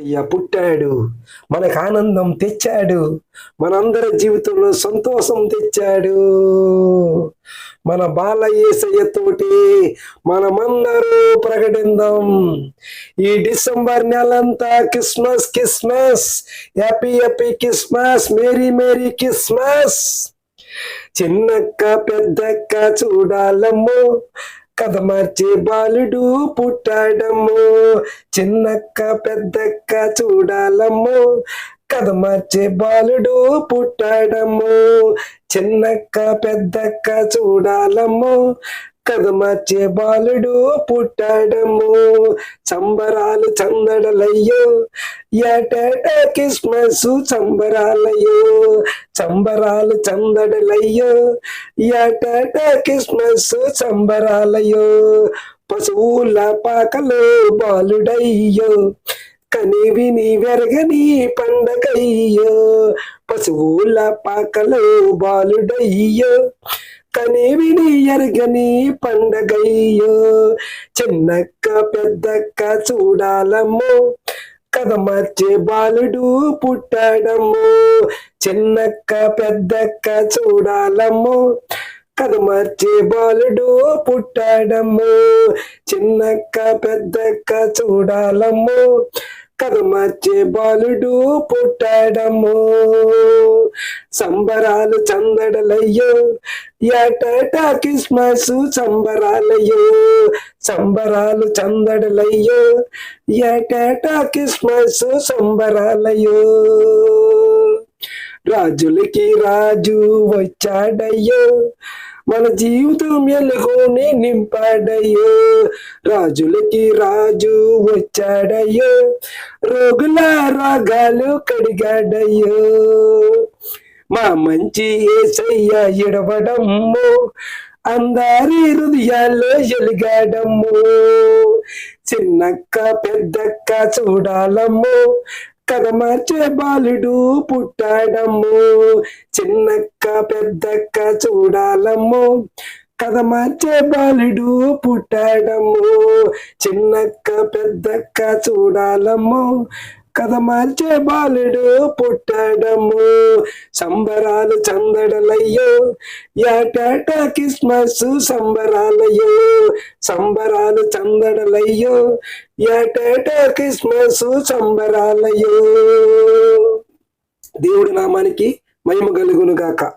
యేసయ్య పుట్టాడు, మనకు ఆనందం తెచ్చాడు, మనందరి జీవితంలో సంతోషం తెచ్చాడు. మన బాల యేసయ్యతోటి మనమందరూ ప్రకటిద్దాం. ఈ డిసెంబర్ నెలంతా Christmas Christmas, happy happy Christmas, merry merry Christmas. చిన్నక్క పెద్దక్క చూడాలమ్మో, కథ మార్చే బాలుడు పుట్టాడమ్మో. చిన్నక్క పెద్దక్క చూడాలమ్మో, కథ మార్చే బాలుడు పుట్టాడమ్మో. చిన్నక్క పెద్దక్క చూడాలమ్మో, కథ మార్చే బాలుడు పుట్టాడమ్మో. సంబరాలు చందడలయ్యో, ఏటేటా క్రిస్మస్ సంబరాలయ్యో. సంబరాలు చందడలయ్యో, ఏటేటా క్రిస్మస్ సంబరాలయ్యో. పశువుల పాకలో బాలుడయ్యో, కని విని వెరగని పండగయ్యో. పశువుల పాకలో బాలుడయ్యో, కని విని ఎరగని పండగయ్యో. చిన్నక్క పెద్దక్క చూడాలమ్మో, కథ మార్చే బాలుడు పుట్టాడమ్మో. చిన్నక్క పెద్దక్క చూడాలమ్మో, కథ మార్చే బాలుడు పుట్టాడమ్మో. చిన్నక్క పెద్దక్క చూడాలమ్మో, కథ మార్చే బాలుడు పుట్టాడమ్మో. సంబరాలు చందడలయ్యో, ఏటేటా క్రిస్మస్ సంబరాలయ్యో. సంబరాలు చందడలయ్యో, ఏటేటా క్రిస్మస్ సంబరాలయ్యో. రాజులకి రాజు వచ్చాడయ్యో, మన జీవితం ఎలుగుని నింపాడయ్యో. రాజులకి రాజు వచ్చాడయ్యో, రోగుల రాగాలు కడిగాడయ్యో. మా మంచి యేసయ్య ఎడవడమ్మో, అందరి హృదయాల్లో ఎలిగాడమ్మో. చిన్నక్క పెద్దక్క చూడాలమ్మో, కథ మార్చే బాలుడు పుట్టాడమ్మో. చిన్నక్క పెద్దక్క చూడాలమ్మో, కథ మార్చే బాలుడు పుట్టాడమ్మో. చిన్నక్క పెద్దక్క చూడాలమ్మో, కథ మార్చే బాలుడు పుట్టాడమ్మో. సంబరాలు చందడలయ్యో, ఏటేటా క్రిస్మస్ సంబరాలయ్యో. సంబరాలు చందడలయ్యో, ఏటేటా క్రిస్మస్ సంబరాలయ్యో. దేవుడి నామానికి మహిమ కలుగును గాక.